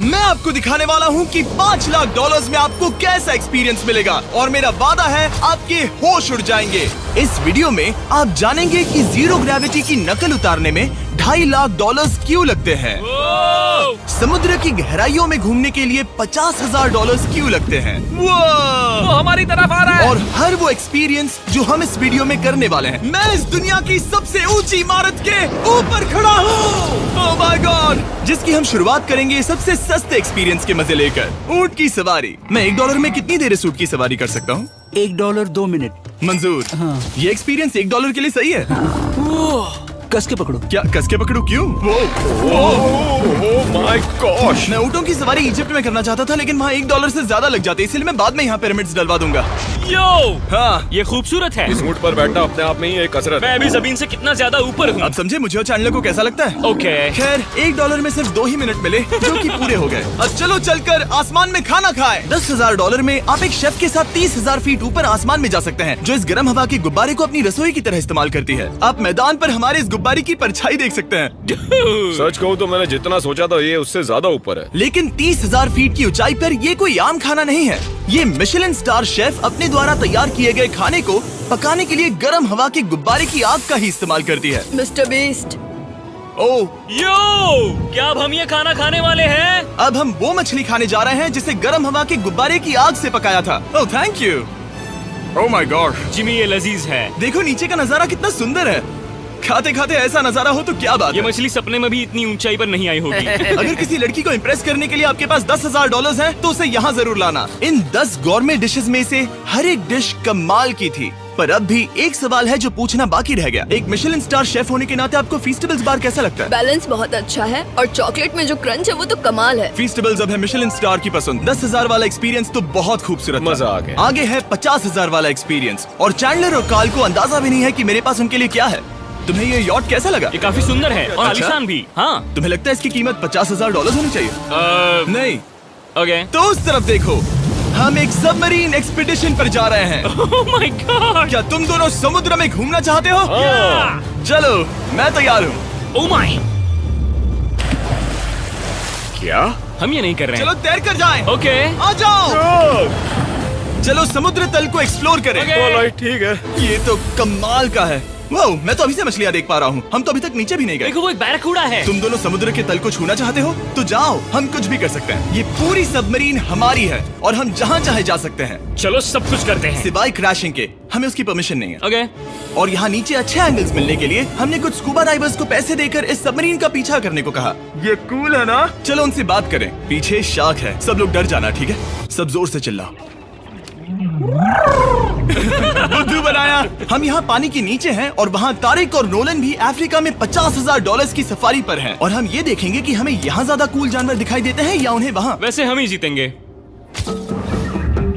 मैं आपको दिखाने वाला हूँ कि 5 लाख डॉलर्स में आपको कैसा एक्सपीरियंस मिलेगा और मेरा वादा है आपके होश उड़ जाएंगे। इस वीडियो में आप जानेंगे कि जीरो ग्रेविटी की नकल उतारने में 2.5 लाख डॉलर्स क्यों लगते हैं, समुद्र की गहराइयों में घूमने के लिए 50,000 डॉलर्स क्यों लगते हैं, वो हमारी तरफ आ रहा है। और हर वो एक्सपीरियंस जो हम इस वीडियो में करने वाले हैं। मैं इस दुनिया की सबसे ऊंची इमारत के ऊपर खड़ा हूँ, ओह माय गॉड, जिसकी हम शुरुआत करेंगे सबसे सस्ते एक्सपीरियंस के मजे लेकर, ऊंट की सवारी। मैं $1 में कितनी देर इस ऊंट की सवारी कर सकता हूँ? $1 2 मिनट। मंजूर। हाँ। ये एक्सपीरियंस $1 के लिए सही है। कस के पकड़ो। क्या कस के पकड़ू? क्यों? My gosh. मैं ऊँटों की सवारी इजिप्ट में करना चाहता था, लेकिन वहाँ $1 से ज्यादा लग जाते, इसलिए मैं बाद में यहाँ पिरामिड्स डलवा दूंगा। यो, हाँ, ये खूबसूरत है। इस ऊंट पर बैठना अपने आप में ही एक कसरत। मैं अभी जमीन से कितना ज्यादा ऊपर हूँ। अब समझे मुझे और चैंडलर को कैसा लगता है? ओके। खैर, $1 में सिर्फ 2 ही मिनट मिले, जो कि पूरे हो गए। अब चलो चलकर आसमान में खाना खाएं। $10,000 में आप एक शेफ के साथ 30,000 फीट ऊपर आसमान में जा सकते हैं, जो इस गर्म हवा के गुब्बारे को अपनी रसोई की तरह इस्तेमाल करती है। आप मैदान पर हमारे इस गुब्बारे की परछाई देख सकते हैं। सच कहूँ तो मैंने जितना सोचा था ये उससे ज्यादा ऊपर है। लेकिन 30,000 फीट की ऊंचाई पर ये कोई आम खाना नहीं है। ये मिशेलिन स्टार शेफ अपने द्वारा तैयार किए गए खाने को पकाने के लिए गर्म हवा के गुब्बारे की आग का ही इस्तेमाल करती है। Mister beast. ओह, यो, क्या अब हम ये खाना खाने वाले हैं? अब हम वो मछली खाने जा रहे हैं जिसे गर्म हवा के गुब्बारे की आग से पकाया था। Oh thank you. Oh my God Jimmy, ये लजीज है। देखो नीचे का नजारा कितना सुंदर है। खाते खाते ऐसा नजारा हो तो क्या बात ये है। मछली सपने में भी इतनी ऊंचाई पर नहीं आई होगी। अगर किसी लड़की को इम्प्रेस करने के लिए आपके पास $10,000 है तो उसे यहाँ जरूर लाना। इन 10 गौरमेट डिशेस में से हर एक डिश कमाल की थी, पर अब भी एक सवाल है जो पूछना बाकी रह गया। एक मिशेलिन स्टार शेफ होने के नाते आपको फीस्टेबल्स बार कैसा लगता है? बैलेंस बहुत अच्छा है और चॉकलेट में जो क्रंच है वो तो कमाल है। फीस्टेबल्स अब है मिशेलिन स्टार की पसंद। 10,000 वाला एक्सपीरियंस तो बहुत खूबसूरत, मजा आ गया। आगे है 50,000 वाला एक्सपीरियंस, और चैंडलर और कार्ल को अंदाजा भी नहीं है कि मेरे पास उनके लिए क्या है। तुम्हें ये यॉट कैसा लगा? ये काफी सुंदर है और अच्छा? आलीशान भी। हाँ। तुम्हें लगता है इसकी कीमत $50,000 होनी चाहिए? नहीं। ओके। तो उस तरफ देखो, हम एक सबमरीन एक्सपीडिशन पर जा रहे हैं। Oh my God. क्या तुम दोनों समुद्र में घूमना चाहते हो? चलो, मैं तैयार हूँ। Oh my. क्या? हम ये नहीं कर रहे हैं। चलो तैर कर जाएं। ओके। आ जाओ। चलो समुद्र तल को एक्सप्लोर करें। ओके। ठीक है। ये तो कमाल का है। वाह, मैं तो अभी से मछलियाँ देख पा रहा हूँ। हम तो अभी तक नीचे भी नहीं गए। देखो, वो एक बैरकूडा है। तुम दोनों समुद्र के तल को छूना चाहते हो तो जाओ, हम कुछ भी कर सकते हैं। ये पूरी सबमरीन हमारी है और हम जहाँ चाहे जा सकते हैं, चलो सब कुछ करते हैं। सिवाय क्रैशिंग के। हमें उसकी परमिशन नहीं है। ओके। और यहाँ नीचे अच्छे एंगल्स मिलने के लिए हमने कुछ स्कूबा डाइवर्स को पैसे देकर इस सबमरीन का पीछा करने को कहा। ये कूल है ना? चलो उनसे बात करें। पीछे शार्क है, सब लोग डर जाना, ठीक है? सब जोर से चिल्लाओ। बुद्धू बनाया। हम यहाँ पानी के नीचे हैं और वहाँ तारिक और नोलन भी अफ्रीका में $50,000 की सफारी पर हैं। और हम ये देखेंगे कि हमें यहाँ ज्यादा कूल जानवर दिखाई देते हैं या उन्हें वहाँ। वैसे हम ही जीतेंगे।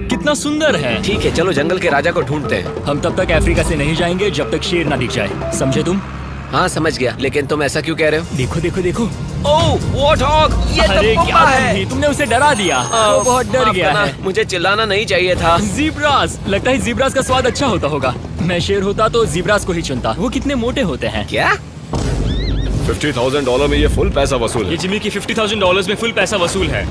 कितना सुंदर है। ठीक है, चलो जंगल के राजा को ढूंढते हैं। हम तब तक अफ्रीका से नहीं जाएंगे जब तक शेर ना दिख जाए, समझे तुम? हाँ समझ गया, लेकिन तुम ऐसा क्यों कह रहे हो? देखो देखो देखो। ओह वॉर्थॉग, ये अरे तो क्या तुम भी? तुमने उसे डरा दिया। वो बहुत डर गया है। मुझे चिल्लाना नहीं चाहिए था। ज़ीब्रास, लगता है ज़ीब्रास का स्वाद अच्छा होता होगा। मैं शेर होता तो ज़ीब्रास को ही चुनता। वो कितने मोटे होते हैं। क्या? $50,000 में ये फुल पैसा वसूल ये है। जिमी की $50,000 में फुल पैसा वसूल है।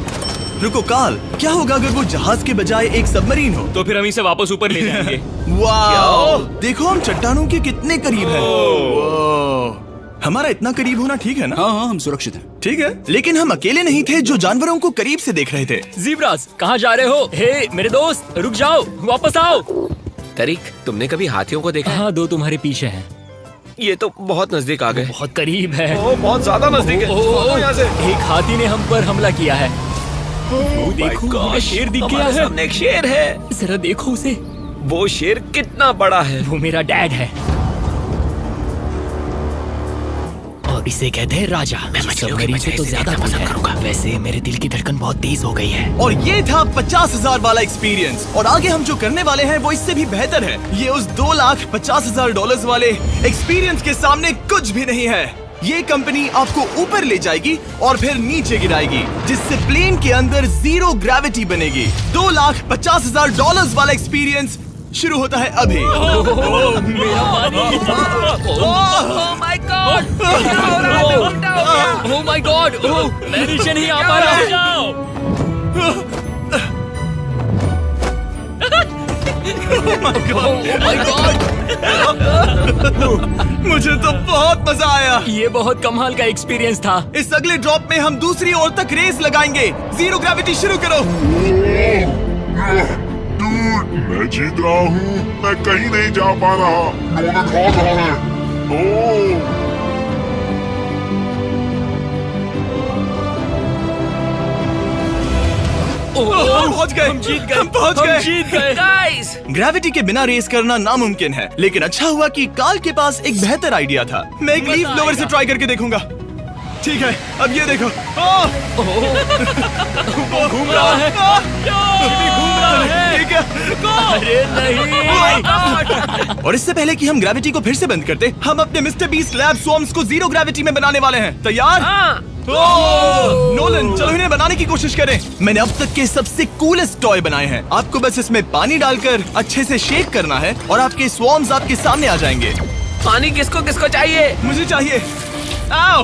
रुको कार्ल, क्या होगा अगर वो जहाज के बजाय एक सबमरीन हो? तो फिर हम इसे वापस ऊपर ले जाएंगे। वाह, देखो हम चट्टानों के कितने करीब हैं। वाह, हमारा इतना करीब होना ठीक है ना? हाँ हाँ, हम सुरक्षित हैं। ठीक है, लेकिन हम अकेले नहीं थे जो जानवरों को करीब से देख रहे थे। ज़ीब्रास, कहाँ जा रहे हो? हे मेरे दोस्त, रुक जाओ, वापस आओ। तरीक, तुमने कभी हाथियों को देखा है? हाँ, 2 तुम्हारे पीछे हैं। ये तो बहुत नजदीक आ गए। बहुत करीब है। ओह, बहुत ज्यादा नजदीक है। भागो यहाँ से। एक हाथी ने हम पर हमला किया है। वो देखो, हमें शेर दिख गया हमारे है। सामने एक शेर है। जरा देखो उसे। वो शेर कितना बड़ा है। वो मेरा डैड है और इसे कहते हैं राजा। मैं सबमरीन से तो ज्यादा पसंद करूंगा। वैसे मेरे दिल की धड़कन बहुत तेज हो गई है। और ये था 50,000 वाला एक्सपीरियंस, और आगे हम जो करने वाले हैं वो इससे भी बेहतर है। ये उस $2,50,000 वाले एक्सपीरियंस के सामने कुछ भी नहीं है। ये कंपनी आपको ऊपर ले जाएगी और फिर नीचे गिराएगी, जिससे प्लेन के अंदर जीरो ग्रेविटी बनेगी। $2,50,000 वाला एक्सपीरियंस शुरू होता है अभी। मेरा पानी। Oh my God! Oh my God! मैं नीचे नहीं आ पा रहा। जाओ। My God! मुझे तो बहुत मजा आया। ये बहुत कमाल का एक्सपीरियंस था। इस अगले ड्रॉप में हम दूसरी ओर तक रेस लगाएंगे। जीरो ग्रेविटी शुरू करो। मैं जीत रहा हूँ। मैं कहीं नहीं जा पा रहा। नोलन हार रहा है। ओह पहुंच गए। हम जीत गए। पहुंच गए। जीत गए। गाइस! ग्रेविटी के बिना रेस करना नामुमकिन है, लेकिन अच्छा हुआ कि काल के पास एक बेहतर आइडिया था। मैं एक लीफ ब्लोअर से ट्राई करके देखूंगा। ठीक है, अब ये देखो। घूम रहा है। घूम रहा है। ठीक है। अरे नहीं। और इससे पहले कि हम ग्रेविटी को फिर से बंद करते, हम अपने मिस्टर बीस्ट लैब स्वॉर्म्स को जीरो ग्रेविटी में बनाने वाले हैं। तैयार? नोलन, चलो इन्हें बनाने की कोशिश करें। मैंने अब तक के सबसे कूलेस्ट टॉय बनाए हैं। आपको बस इसमें पानी डालकर अच्छे से शेक करना है और आपके स्वॉर्म्स आपके सामने आ जाएंगे। पानी किसको किसको चाहिए? मुझे चाहिए। आओ।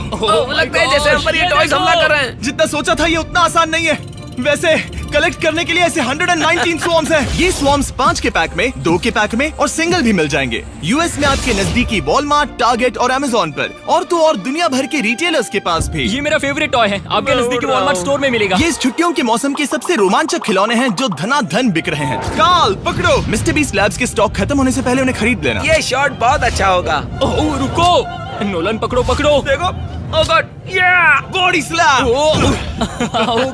लगता है जैसे हम पर ये टॉयज हमला कर रहे हैं। जितना सोचा था ये उतना आसान नहीं है। वैसे कलेक्ट करने के लिए ऐसे 119 स्वॉर्म्स हैं। ये स्वॉर्म्स 5 के पैक में, 2 के पैक में और सिंगल भी मिल जाएंगे। यूएस में आपके नजदीकी वॉलमार्ट, टारगेट और अमेज़न पर, और तो और दुनिया भर के रिटेलर्स के पास भी। ये मेरा फेवरेट टॉय है। आपके नजदीकी वॉलमार्ट स्टोर में मिलेगा। ये इस छुट्टियों के मौसम के सबसे रोमांचक खिलौने हैं जो धनाधन बिक रहे हैं। काल पकड़ो। मिस्टर बीस्ट लैब्स के स्टॉक खत्म होने से पहले उन्हें खरीद लेना। ये शॉट बहुत अच्छा होगा। ओह रुको, नोलन पकड़ो पकड़ो। देखो। Oh god! Body slam. Oh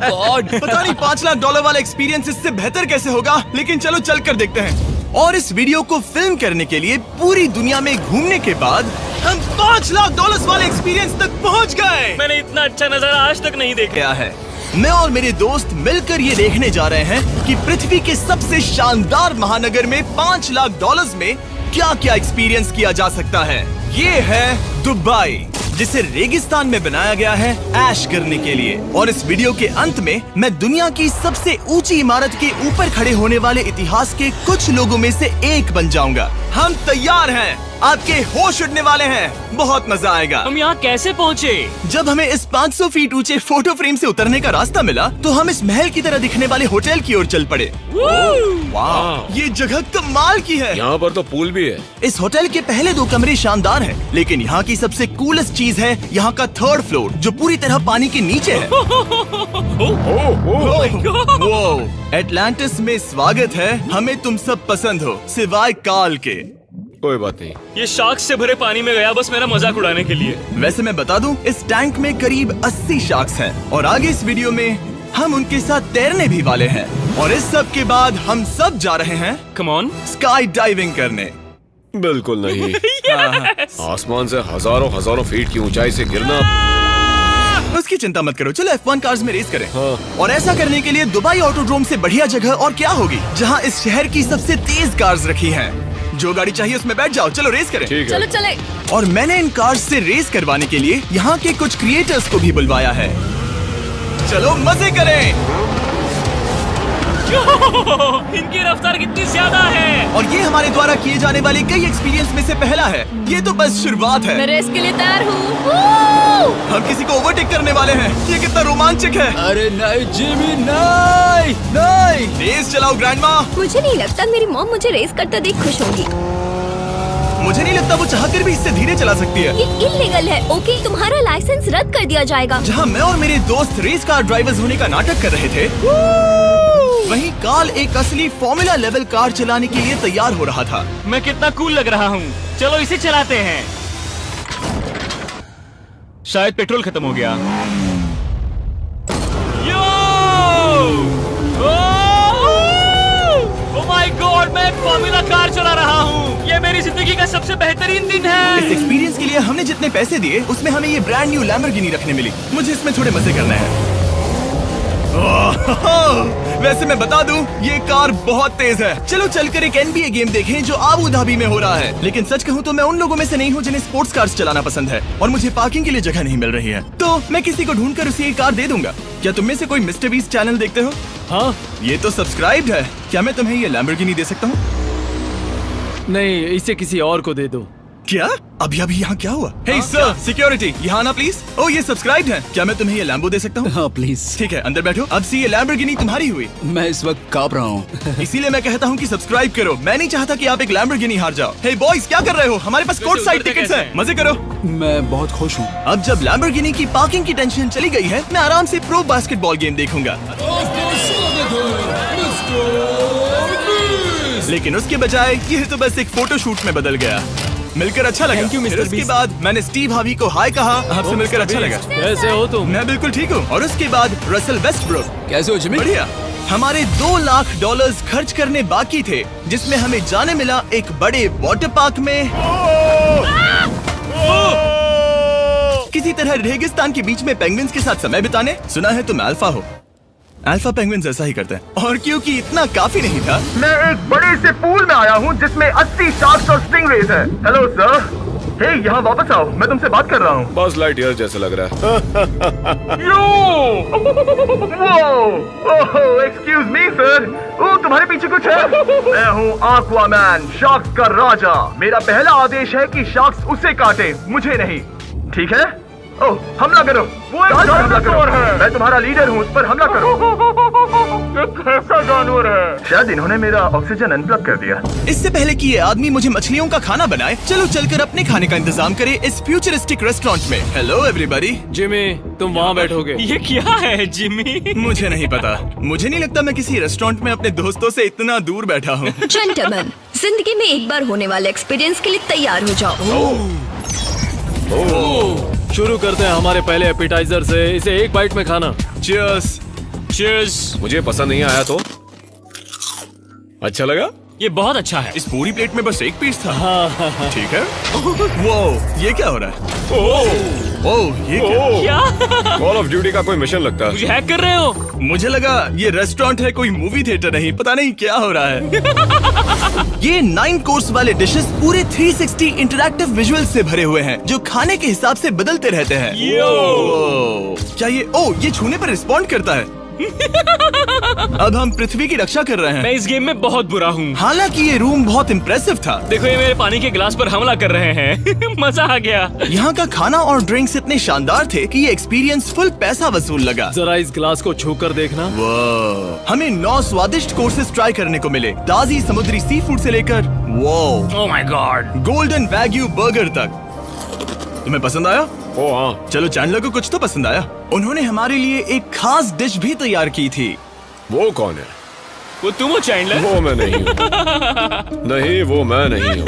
god! पता नहीं $5 लाख वाला एक्सपीरियंस इससे बेहतर कैसे होगा, लेकिन चलो चल कर देखते हैं। और इस वीडियो को फिल्म करने के लिए पूरी दुनिया में घूमने के बाद हम $5 लाख वाले एक्सपीरियंस तक पहुंच गए। मैंने इतना अच्छा नजारा आज तक नहीं देखा। क्या है, मैं और मेरे दोस्त मिलकर ये देखने जा रहे हैं कि पृथ्वी के सबसे शानदार महानगर में $5 लाख में क्या क्या एक्सपीरियंस किया जा सकता है। ये है दुबई, जिसे रेगिस्तान में बनाया गया है ऐश करने के लिए। और इस वीडियो के अंत में मैं दुनिया की सबसे ऊंची इमारत के ऊपर खड़े होने वाले इतिहास के कुछ लोगों में से एक बन जाऊंगा। हम तैयार हैं, आपके होश उड़ने वाले हैं, बहुत मजा आएगा। हम यहाँ कैसे पहुँचे? जब हमें इस 500 फीट ऊंचे फोटो फ्रेम से उतरने का रास्ता मिला तो हम इस महल की तरह दिखने वाले होटल की ओर चल पड़े। वाह, ये जगह कमाल की है। यहाँ पर तो पूल भी है। इस होटल के पहले 2 कमरे शानदार हैं, लेकिन यहाँ की सबसे कूलेस्ट चीज है यहाँ का 3rd फ्लोर, जो पूरी तरह पानी के नीचे है। एटलांटिस में स्वागत है। हमें तुम सब पसंद हो, सिवाय काल के। कोई बात नहीं। ये शार्क से भरे पानी में गया बस मेरा मजाक उड़ाने के लिए। वैसे मैं बता दूं, इस टैंक में करीब 80 शार्क्स हैं और आगे इस वीडियो में हम उनके साथ तैरने भी वाले हैं। और इस सब के बाद हम सब जा रहे हैं कम ऑन। स्काई डाइविंग करने। बिल्कुल नहीं। आसमान से हजारों फीट की ऊंचाई से गिरना। उसकी चिंता मत करो, चलो F1 कार्स में रेस करें। हाँ। और ऐसा करने के लिए दुबई ऑटोड्रोम से बढ़िया जगह और क्या होगी, जहां इस शहर की सबसे तेज कार्स रखी हैं। जो गाड़ी चाहिए उसमें बैठ जाओ, चलो रेस करें। ठीक है। चलो चले। और मैंने इन कार्स से रेस करवाने के लिए यहाँ के कुछ क्रिएटर्स को भी बुलवाया है। चलो मजे करें। इनकी रफ्तार कितनी ज्यादा है। और ये हमारे द्वारा किए जाने वाले कई एक्सपीरियंस में से पहला है। ये तो बस शुरुआत है। मैं रेस के लिए तैयार हूँ। हम किसी को ओवरटेक करने वाले हैं। ये कितना रोमांचक है। अरे नहीं जिमी, नहीं नहीं। रेस चलाओ ग्रैंडमा। मुझे नहीं लगता मेरी मॉम मुझे रेस करता देख खुश होगी। मुझे नहीं लगता वो चाहकर भी इससे धीरे चला सकती है। ये इल्लीगल है। ओके, तुम्हारा लाइसेंस रद्द कर दिया जाएगा। जहाँ मैं और मेरे दोस्त रेस कार ड्राइवर्स होने का नाटक कर रहे थे, वहीं काल एक असली फॉर्मूला लेवल कार चलाने के लिए तैयार हो रहा था। मैं कितना कूल लग रहा हूँ। चलो इसे चलाते हैं। शायद पेट्रोल खत्म हो गया। ओह माय गॉड, मैं एक फॉर्मूला कार चला रहा हूँ। ये मेरी जिंदगी का सबसे बेहतरीन दिन है। इस एक्सपीरियंस के लिए हमने जितने पैसे दिए उसमें हमें ये ब्रांड न्यू लैम्बोर्गिनी रखने मिली। मुझे इसमें थोड़े मजे करने हैं। वैसे मैं बता दूं, ये कार बहुत तेज है। चलो चलकर एक NBA गेम देखें जो आबू धाबी में हो रहा है। लेकिन सच कहूं तो मैं उन लोगों में से नहीं हूं जिन्हें स्पोर्ट्स कार्स चलाना पसंद है और मुझे पार्किंग के लिए जगह नहीं मिल रही है, तो मैं किसी को ढूंढकर उसे ये कार दे दूंगा। क्या तुम में से कोई मिस्टर बीस्ट चैनल देखते हो? हाँ। ये तो सब्सक्राइब्ड है। क्या मैं तुम्हें ये लैम्बोर्गिनी दे सकता हूँ? नहीं, इसे किसी और को दे दो। क्या? अभी अभी यहाँ क्या हुआ? हे सर, सिक्योरिटी, यहाँ आना प्लीज। ओह, ये सब्सक्राइब्ड है। क्या मैं तुम्हें ये लैम्बो दे सकता हूँ? हाँ प्लीज। ठीक है, अंदर बैठो। अब से ये लैम्बोर्गिनी तुम्हारी हुई। मैं इस वक्त कांप रहा हूँ। इसीलिए मैं कहता हूँ कि सब्सक्राइब करो। मैं नहीं चाहता कि आप एक लैम्बोर्गिनी हार जाओ। हे बॉयज, क्या कर रहे हो? हमारे पास कोर्ट साइड टिकट्स हैं। मजे करो। मैं बहुत खुश हूँ। अब जब लैम्बोर्गिनी की पार्किंग की टेंशन चली गई है, मैं आराम से प्रो बास्केटबॉल गेम देखूंगा। लेकिन उसके बजाय ये तो बस एक फोटो शूट में बदल गया। मिलकर अच्छा लगा। फिर उसके बाद मैंने स्टीव हार्वी को हाय कहा। आपसे मिलकर अच्छा लगा। कैसे हो तुम? मैं बिल्कुल ठीक हूँ। और उसके बाद रसल वेस्टब्रुक। कैसे हो जिमी? बढ़िया। हमारे $2 लाख खर्च करने बाकी थे, जिसमें हमें जाने मिला एक बड़े वाटर पार्क में किसी तरह रेगिस्तान के बीच में पेंगुइन्स के साथ समय बिताने। सुना है तुम अल्फा हो। अल्फा पेंगुइन्स ऐसा ही करते हैं। और क्योंकि इतना काफी नहीं था, मैं एक बड़े से पूल में आया हूँ जिसमें 80 शार्क्स और स्टिंगरेज हैं। Hello sir. हे, यहाँ वापस आओ, मैं तुमसे बात कर रहा हूँ। बस लाइट ईयर जैसे लग रहा है। Excuse me sir. ओ, तुम्हारे पीछे कुछ है? मैं हूँ आक्वामैन, शार्क्स का राजा। मेरा पहला आदेश है कि शार्क्स उसे काटे, मुझे नहीं। ठीक है? ओह, हमला करो। वो एक जानवर है। मैं तुम्हारा लीडर हूँ, उस पर हमला करो। एक ऐसा जानवर है। शायद इन्होंने मेरा ऑक्सीजन अनप्लग कर दिया। इससे पहले कि ये आदमी मुझे मछलियों का खाना बनाए, चलो चलकर अपने खाने का इंतजाम करें इस फ्यूचरिस्टिक रेस्टोरेंट में। Hello everybody. जिमी, तुम वहाँ बैठोगे? ये क्या है जिमी? मुझे नहीं पता। मुझे नहीं लगता मैं किसी रेस्टोरेंट में अपने दोस्तों से इतना दूर बैठा हूँ। जेंटलमैन, जिंदगी में एक बार होने वाले एक्सपीरियंस के लिए तैयार हो जाओ। शुरू करते हैं हमारे पहले एपिटाइजर से। इसे एक बाइट में खाना। चीयर्स। चीयर्स। मुझे पसंद नहीं आया तो अच्छा लगा? ये बहुत अच्छा है। इस पूरी प्लेट में बस एक पीस था। ठीक है। वो ये क्या हो रहा है? ओह, ये क्या? कॉल ऑफ ड्यूटी का कोई मिशन लगता है। मुझे हैक कर रहे हो? मुझे लगा ये रेस्टोरेंट है, कोई मूवी थिएटर नहीं। पता नहीं क्या हो रहा है। ये 9 कोर्स वाले डिशेस पूरे 360 इंटरैक्टिव विजुअल से भरे हुए हैं, जो खाने के हिसाब से बदलते रहते हैं। क्या ये छूने पर रिस्पॉन्ड करता है? अब हम पृथ्वी की रक्षा कर रहे हैं। मैं इस गेम में बहुत बुरा हूँ। हालांकि ये रूम बहुत इम्प्रेसिव था। देखो, ये मेरे पानी के गिलास पर हमला कर रहे हैं। मजा आ गया। यहाँ का खाना और ड्रिंक्स इतने शानदार थे कि ये एक्सपीरियंस फुल पैसा वसूल लगा। जरा इस गिलास को छूकर देखना। हमें 9 स्वादिष्ट कोर्सेस ट्राई करने को मिले, ताजी समुद्री सी फूड से लेकर oh my God, golden wagyu burger तक। तुम्हें पसंद आया? ओ हाँ। चलो, चैंडलर को कुछ तो पसंद आया। उन्होंने हमारे लिए एक खास डिश भी तैयार की थी। वो कौन है? वो तुम हो चैंडलर? वो मैं नहीं हूँ। नहीं, वो मैं नहीं हूँ।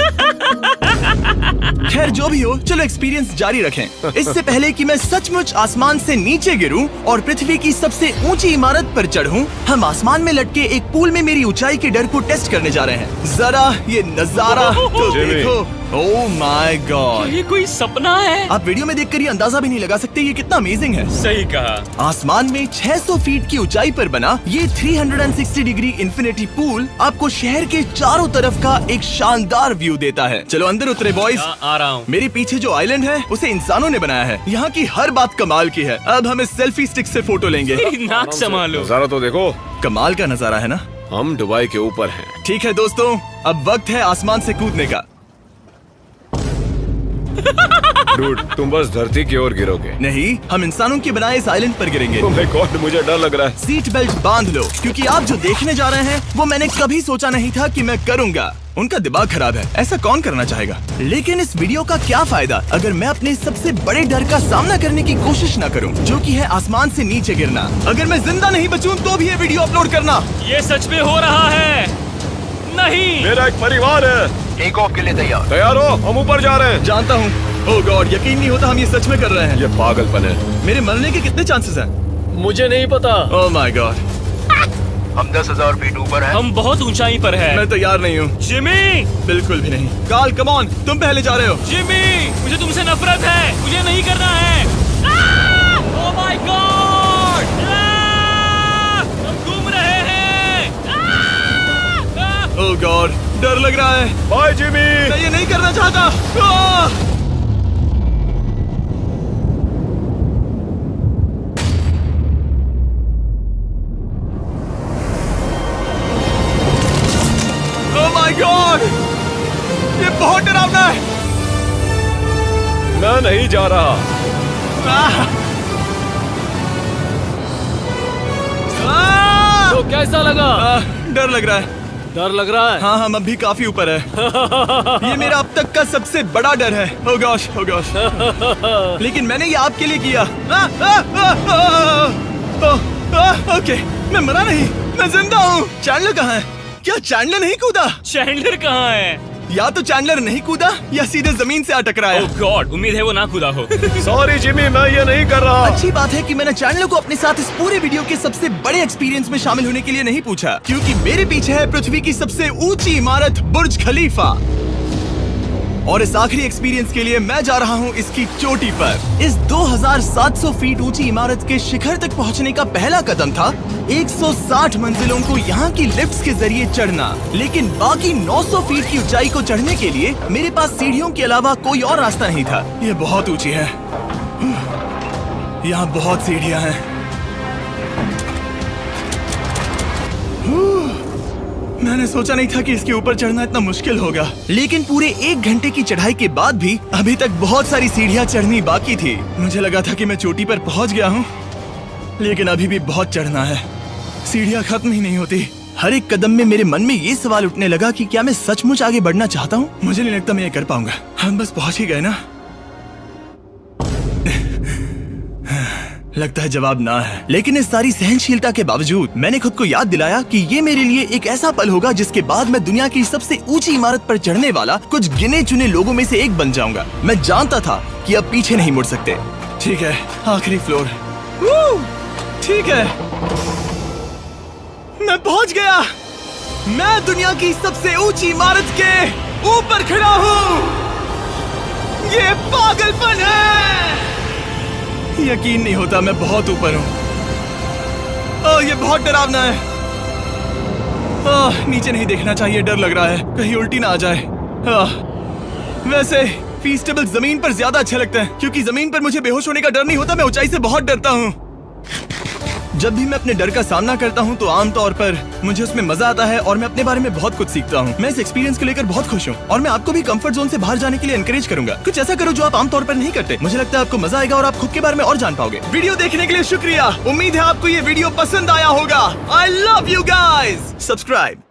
खैर, जो भी हो, चलो एक्सपीरियंस जारी रखें। इससे पहले कि मैं सचमुच आसमान से नीचे गिरूं और पृथ्वी की सबसे ऊंची इमारत पर चढ़ूं, हम आसमान में लटके एक पूल में मेरी ऊंचाई के डर को टेस्ट करने जा रहे हैं। जरा ये नजारा तो देखो। ओह माय गॉड, ये कोई सपना है? आप वीडियो में देखकर ये अंदाजा भी नहीं लगा सकते ये कितना अमेजिंग है। सही कहा। आसमान में 600 फीट की ऊंचाई पर बना ये 360 डिग्री इंफिनिटी पूल आपको शहर के चारों तरफ का एक शानदार व्यू देता है। चलो अंदर उतरे बॉयज। आ रहा हूँ। मेरे पीछे जो आइलैंड है उसे इंसानों ने बनाया है। यहाँ की हर बात कमाल की है। अब हम इस सेल्फी स्टिक से फोटो लेंगे। नाक संभालो। नजारा तो देखो। कमाल का नजारा है ना? हम दुबई के ऊपर हैं। ठीक है दोस्तों, अब वक्त है आसमान से कूदने का। डूड, तुम बस धरती की ओर गिरोगे। नहीं, हम इंसानों के बनाए इस आइलैंड पर गिरेंगे। Oh my God, मुझे डर लग रहा है। सीट बेल्ट बांध लो, क्योंकि आप जो देखने जा रहे हैं वो मैंने कभी सोचा नहीं था कि मैं करूंगा। उनका दिमाग खराब है, ऐसा कौन करना चाहेगा? लेकिन इस वीडियो का क्या फायदा अगर मैं अपने सबसे बड़े डर का सामना करने की कोशिश न करूं, जो कि है आसमान से नीचे गिरना। अगर मैं जिंदा नहीं बचूं तो भी ये वीडियो अपलोड करना। ये सच में हो रहा है? नहीं। मेरा एक परिवार है। टेक ऑफ के लिए तैयार। तैयार हो? हम ऊपर जा रहे हैं। जानता हूँ। ओह गॉड, यकीन नहीं होता हम ये सच में कर रहे हैं। ये पागलपन है। मेरे मरने के कितने चांसेस हैं? मुझे नहीं पता। Oh my God. हम 10,000 फीट ऊपर हैं। हम बहुत ऊंचाई पर हैं। मैं तैयार नहीं हूँ। जिमी! बिल्कुल भी नहीं। कार्ल, कम ऑन, तुम पहले जा रहे हो। जिमी! मुझे तुमसे नफरत है। मुझे नहीं करना है। Oh my God! हम घूम रहे हैं। ओह गॉड, डर लग रहा है। Bye Jimmy. मैं ये नहीं करना चाहता। ओह माय गॉड, नहीं जा रहा। तो कैसा लगा? डर लग रहा है। डर लग रहा है? हाँ हम अभी काफी ऊपर है। ये मेरा अब तक का सबसे बड़ा डर है। Oh gosh, oh gosh। लेकिन मैंने ये आपके लिए किया। ओके, मैं मरा नहीं, मैं जिंदा हूँ। चैंडलर कहाँ है? क्या चैंडलर नहीं कूदा? चैंडलर कहाँ है? या तो चैंडलर नहीं कूदा या सीधे जमीन से आ टकराया। ओह गॉड, उम्मीद है वो ना कूदा हो। सॉरी जिमी, मैं ये नहीं कर रहा। अच्छी बात है कि मैंने चैंडलर को अपने साथ इस पूरे वीडियो के सबसे बड़े एक्सपीरियंस में शामिल होने के लिए नहीं पूछा, क्योंकि मेरे पीछे है पृथ्वी की सबसे ऊंची इमारत बुर्ज खलीफा। और इस आखिरी एक्सपीरियंस के लिए मैं जा रहा हूँ इसकी चोटी पर। इस 2700 फीट ऊंची इमारत के शिखर तक पहुँचने का पहला कदम था 160 मंजिलों को यहाँ की लिफ्ट्स के जरिए चढ़ना। लेकिन बाकी 900 फीट की ऊंचाई को चढ़ने के लिए मेरे पास सीढ़ियों के अलावा कोई और रास्ता नहीं था। ये बहुत ऊंची है, यहाँ बहुत सीढ़ियाँ हैं। मैंने सोचा नहीं था कि इसके ऊपर चढ़ना इतना मुश्किल होगा, लेकिन पूरे 1 घंटे की चढ़ाई के बाद भी अभी तक बहुत सारी सीढ़ियाँ चढ़नी बाकी थी। मुझे लगा था कि मैं चोटी पर पहुँच गया हूँ, लेकिन अभी भी बहुत चढ़ना है। सीढ़ियाँ खत्म ही नहीं होती। हर एक कदम में मेरे मन में ये सवाल उठने लगा कि क्या मैं सचमुच आगे बढ़ना चाहता हूँ? मुझे नहीं लगता मैं ये कर पाऊंगा। हम बस पहुँच ही गए ना। लगता है जवाब ना है, लेकिन इस सारी सहनशीलता के बावजूद मैंने खुद को याद दिलाया कि ये मेरे लिए एक ऐसा पल होगा जिसके बाद मैं दुनिया की सबसे ऊंची इमारत पर चढ़ने वाला कुछ गिने चुने लोगों में से एक बन जाऊंगा। मैं जानता था कि अब पीछे नहीं मुड़ सकते। ठीक है, आखिरी फ्लोर। ठीक है, मैं पहुंच गया। मैं दुनिया की सबसे ऊंची इमारत के ऊपर खड़ा हूँ। ये पागलपन है। यकीन नहीं होता, मैं बहुत ऊपर हूँ। ओह, ये बहुत डरावना है। ओह, नीचे नहीं देखना चाहिए, डर लग रहा है कहीं उल्टी ना आ जाए। वैसे फीस्टेबल जमीन पर ज्यादा अच्छा लगता है, क्योंकि जमीन पर मुझे बेहोश होने का डर नहीं होता। मैं ऊंचाई से बहुत डरता हूँ। जब भी मैं अपने डर का सामना करता हूँ तो आमतौर पर मुझे उसमें मजा आता है और मैं अपने बारे में बहुत कुछ सीखता हूँ। मैं इस एक्सपीरियंस को लेकर बहुत खुश हूँ और मैं आपको भी कंफर्ट जोन से बाहर जाने के लिए एनकरेज करूंगा। कुछ ऐसा करो जो आप आमतौर पर नहीं करते। मुझे लगता है आपको मजा आएगा और आप खुद के बारे में और जान पाओगे। वीडियो देखने के लिए शुक्रिया। उम्मीद है आपको ये वीडियो पसंद आया होगा। I love you guys. Subscribe.